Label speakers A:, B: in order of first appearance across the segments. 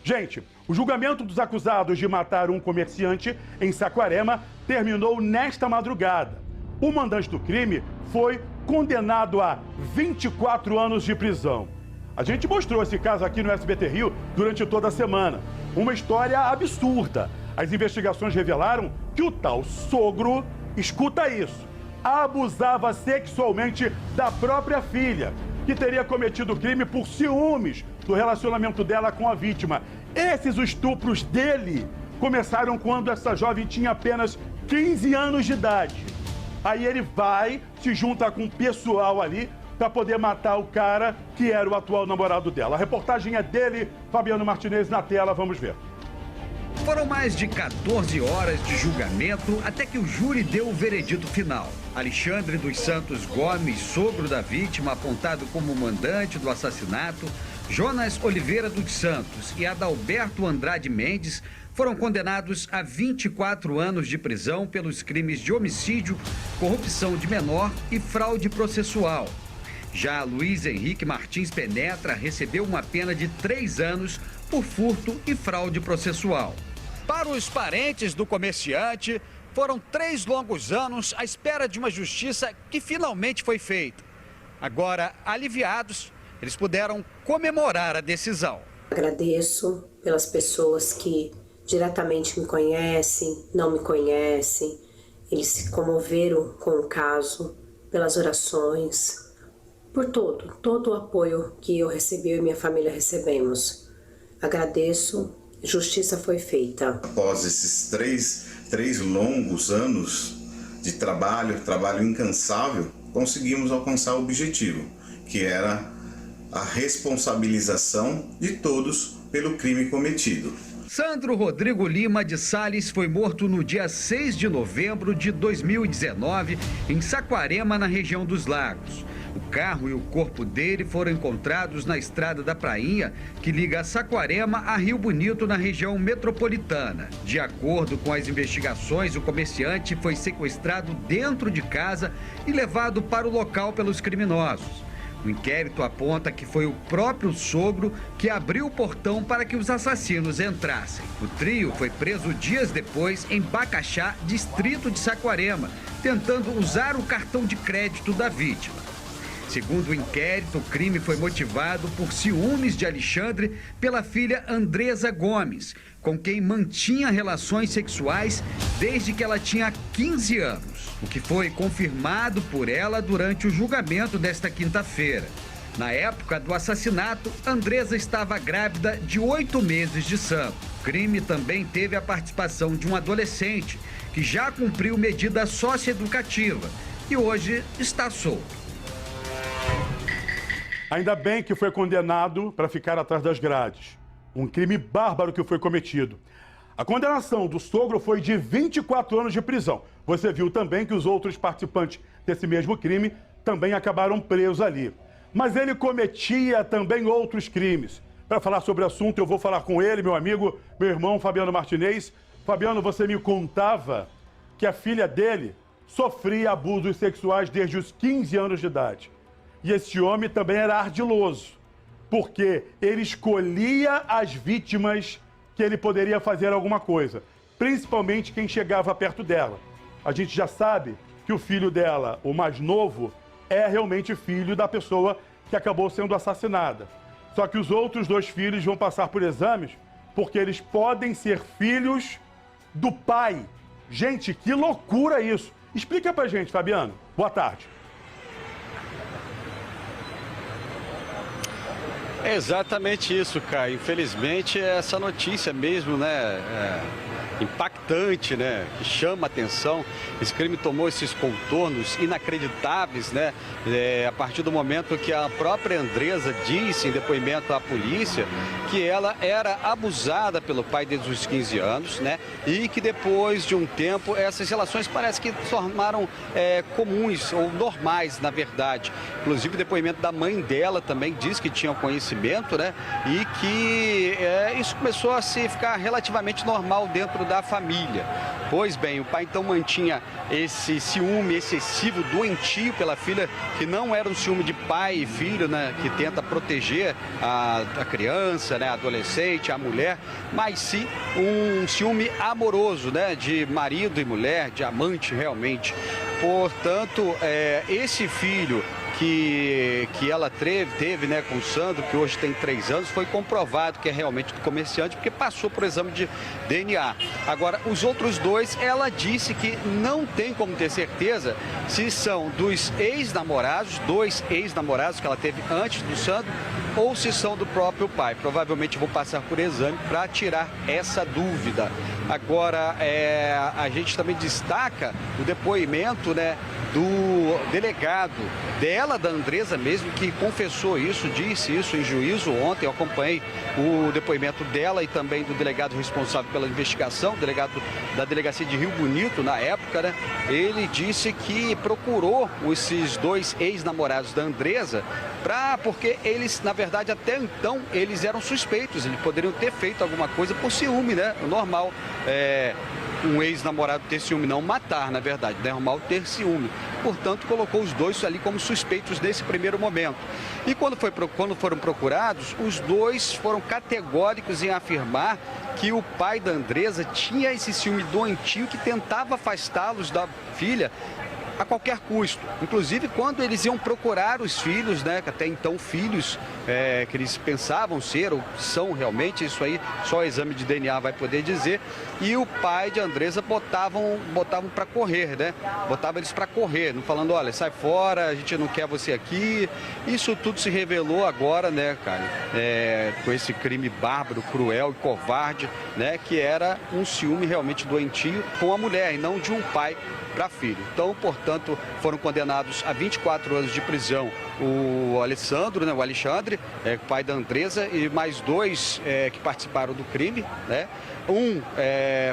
A: Gente, o julgamento dos acusados de matar um comerciante em Saquarema terminou nesta madrugada. O mandante do crime foi condenado a 24 anos de prisão. A gente mostrou esse caso aqui no SBT Rio durante toda a semana. Uma história absurda. As investigações revelaram que o tal sogro, escuta isso, abusava sexualmente da própria filha, que teria cometido o crime por ciúmes do relacionamento dela com a vítima. Esses estupros dele começaram quando essa jovem tinha apenas 15 anos de idade. Aí ele vai, se junta com o pessoal ali para poder matar o cara que era o atual namorado dela. A reportagem é dele, Fabiano Martinez, na tela, vamos ver.
B: Foram mais de 14 horas de julgamento até que o júri deu o veredito final. Alexandre dos Santos Gomes, sogro da vítima, apontado como mandante do assassinato, Jonas Oliveira dos Santos e Adalberto Andrade Mendes foram condenados a 24 anos de prisão pelos crimes de homicídio, corrupção de menor e fraude processual. Já Luiz Henrique Martins Penetra recebeu uma pena de 3 anos por furto e fraude processual. Para os parentes do comerciante, foram 3 longos anos à espera de uma justiça que finalmente foi feita. Agora, aliviados, eles puderam comemorar a decisão.
C: Agradeço pelas pessoas que diretamente me conhecem, não me conhecem. Eles se comoveram com o caso, pelas orações, por todo o apoio que eu recebi e minha família recebemos. Agradeço, justiça foi feita.
D: Após esses três longos anos de trabalho incansável, conseguimos alcançar o objetivo, que era a responsabilização de todos pelo crime cometido.
B: Sandro Rodrigo Lima de Sales foi morto no dia 6 de novembro de 2019, em Saquarema, na região dos Lagos. O carro e o corpo dele foram encontrados na estrada da Prainha, que liga Saquarema a Rio Bonito, na região metropolitana. De acordo com as investigações, o comerciante foi sequestrado dentro de casa e levado para o local pelos criminosos. O inquérito aponta que foi o próprio sogro que abriu o portão para que os assassinos entrassem. O trio foi preso dias depois em Bacaxá, distrito de Saquarema, tentando usar o cartão de crédito da vítima. Segundo o inquérito, o crime foi motivado por ciúmes de Alexandre pela filha Andresa Gomes, com quem mantinha relações sexuais desde que ela tinha 15 anos, o que foi confirmado por ela durante o julgamento desta quinta-feira. Na época do assassinato, Andresa estava grávida de 8 meses de Santo. O crime também teve a participação de um adolescente que já cumpriu medida socioeducativa e hoje está solto.
A: Ainda bem que foi condenado para ficar atrás das grades. Um crime bárbaro que foi cometido. A condenação do sogro foi de 24 anos de prisão. Você viu também que os outros participantes desse mesmo crime também acabaram presos ali. Mas ele cometia também outros crimes. Para falar sobre o assunto, eu vou falar com ele, meu amigo, meu irmão Fabiano Martinez. Fabiano, você me contava que a filha dele sofria abusos sexuais desde os 15 anos de idade. E esse homem também era ardiloso, porque ele escolhia as vítimas que ele poderia fazer alguma coisa, principalmente quem chegava perto dela. A gente já sabe que o filho dela, o mais novo, é realmente filho da pessoa que acabou sendo assassinada. Só que os outros 2 filhos vão passar por exames porque eles podem ser filhos do pai. Gente, que loucura isso! Explica pra gente, Fabiano. Boa tarde.
E: É exatamente isso, Caio. Infelizmente, essa notícia mesmo, né, impactante, né, que chama a atenção. Esse crime tomou esses contornos inacreditáveis, né, a partir do momento que a própria Andresa disse em depoimento à polícia que ela era abusada pelo pai desde os 15 anos, né, e que depois de um tempo essas relações parece que se tornaram comuns ou normais, na verdade. Inclusive, o depoimento da mãe dela também diz que tinha conhecimento, né, e que isso começou a se ficar relativamente normal dentro da família. Pois bem, o pai então mantinha esse ciúme excessivo, doentio pela filha, que não era um ciúme de pai e filho, né, que tenta proteger a criança, né, a adolescente, a mulher, mas sim um ciúme amoroso, né, de marido e mulher, de amante realmente. Portanto, esse filho que ela teve, né, com o Sandro, que hoje tem 3 anos, foi comprovado que é realmente do comerciante, porque passou por exame de DNA. Agora, os outros 2, ela disse que não tem como ter certeza se são dos ex-namorados, 2 ex-namorados que ela teve antes do Sandro, ou se são do próprio pai. Provavelmente vou passar por exame para tirar essa dúvida. Agora, a gente também destaca o depoimento, né, do delegado dela, da Andresa mesmo, que confessou isso, disse isso em juízo ontem. Eu acompanhei o depoimento dela e também do delegado responsável pela investigação, delegado da delegacia de Rio Bonito na época, né? Ele disse que procurou esses 2 ex-namorados da Andresa porque eles, na verdade, até então, eles eram suspeitos, eles poderiam ter feito alguma coisa por ciúme, né? Normal. Um ex-namorado ter ciúme, não matar, na verdade, é normal ter ciúme. Portanto, colocou os 2 ali como suspeitos nesse primeiro momento. E quando foram procurados, os 2 foram categóricos em afirmar que o pai da Andresa tinha esse ciúme doentio que tentava afastá-los da filha a qualquer custo. Inclusive, quando eles iam procurar os filhos, né, que até então filhos que eles pensavam ser ou são realmente, isso aí só o exame de DNA vai poder dizer, e o pai de Andresa botavam para correr, né? Botava eles para correr, não falando, olha, sai fora, a gente não quer você aqui. Isso tudo se revelou agora, né, cara, com esse crime bárbaro, cruel e covarde, né, que era um ciúme realmente doentio com a mulher e não de um pai para filho. Então, portanto, foram condenados a 24 anos de prisão o Alessandro, né, o Alexandre, pai da Andresa, e mais 2 que participaram do crime, né? Um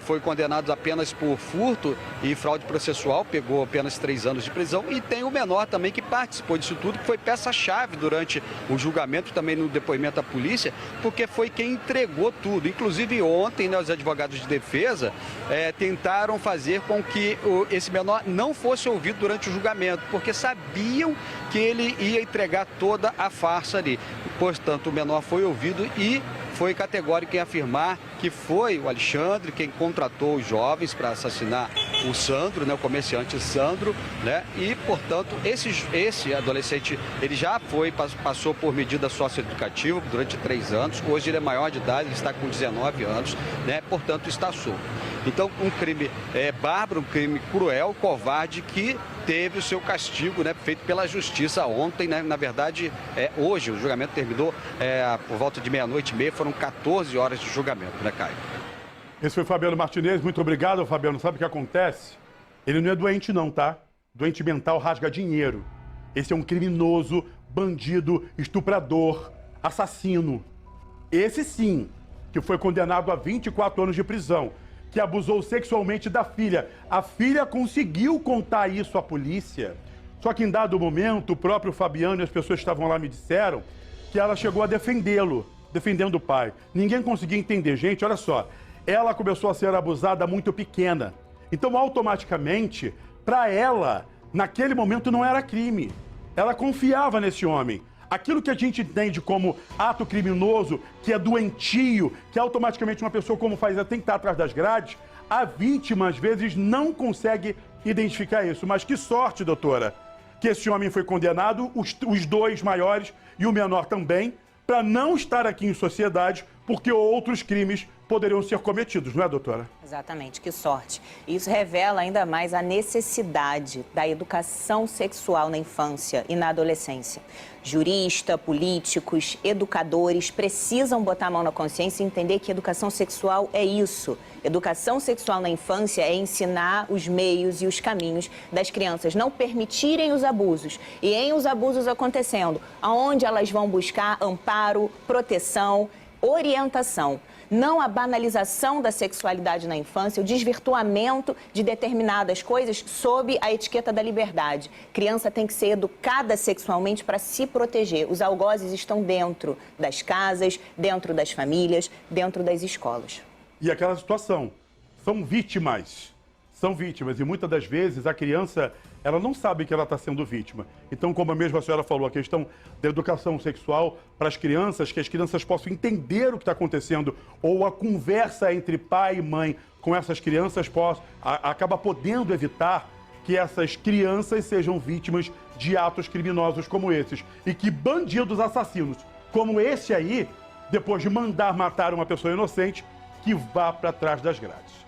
E: foi condenado apenas por furto e fraude processual, pegou apenas 3 anos de prisão, e tem o menor também que participou disso tudo, que foi peça-chave durante o julgamento, também no depoimento à polícia, porque foi quem entregou tudo. Inclusive ontem, né, os advogados de defesa tentaram fazer com que esse menor não fosse ouvido durante o julgamento, porque sabiam que ele ia entregar toda a farsa ali. Portanto, o menor foi ouvido e foi categórico em afirmar que foi o Alexandre quem contratou os jovens para assassinar o Sandro, né, o comerciante Sandro, né? E, portanto, esse adolescente, ele já passou por medida socioeducativa durante 3 anos. Hoje ele é maior de idade, ele está com 19 anos, né? Portanto, está solto. Então, um crime bárbaro, um crime cruel, covarde, que teve o seu castigo, né, feito pela justiça ontem, né? Na verdade, hoje o julgamento terminou por volta de 00h30, foram 14 horas de julgamento, né, Caio?
A: Esse foi o Fabiano Martinez, muito obrigado, Fabiano. Sabe o que acontece? Ele não é doente não, tá? Doente mental rasga dinheiro. Esse é um criminoso, bandido, estuprador, assassino. Esse sim, que foi condenado a 24 anos de prisão, que abusou sexualmente da filha. A filha conseguiu contar isso à polícia. Só que em dado momento, o próprio Fabiano e as pessoas que estavam lá me disseram que ela chegou a defendê-lo, defendendo o pai. Ninguém conseguia entender. Gente, olha só, ela começou a ser abusada muito pequena. Então, automaticamente, para ela, naquele momento não era crime. Ela confiava nesse homem. Aquilo que a gente entende como ato criminoso, que é doentio, que automaticamente uma pessoa como faz, ela tem que estar atrás das grades, a vítima, às vezes, não consegue identificar isso. Mas que sorte, doutora, que esse homem foi condenado, os 2 maiores e o menor também, para não estar aqui em sociedade, porque outros crimes poderiam ser cometidos, não é, doutora?
F: Exatamente, que sorte. Isso revela ainda mais a necessidade da educação sexual na infância e na adolescência. Juristas, políticos, educadores precisam botar a mão na consciência e entender que educação sexual é isso. Educação sexual na infância é ensinar os meios e os caminhos das crianças, não permitirem os abusos. E em os abusos acontecendo, aonde elas vão buscar amparo, proteção, orientação. Não a banalização da sexualidade na infância, o desvirtuamento de determinadas coisas sob a etiqueta da liberdade. Criança tem que ser educada sexualmente para se proteger. Os algozes estão dentro das casas, dentro das famílias, dentro das escolas.
A: E aquela situação, são vítimas. São vítimas. E muitas das vezes a criança, ela não sabe que ela está sendo vítima. Então, como a mesma senhora falou, a questão da educação sexual para as crianças, que as crianças possam entender o que está acontecendo, ou a conversa entre pai e mãe com essas crianças acaba podendo evitar que essas crianças sejam vítimas de atos criminosos como esses. E que bandidos assassinos como esse aí, depois de mandar matar uma pessoa inocente, que vá para trás das grades.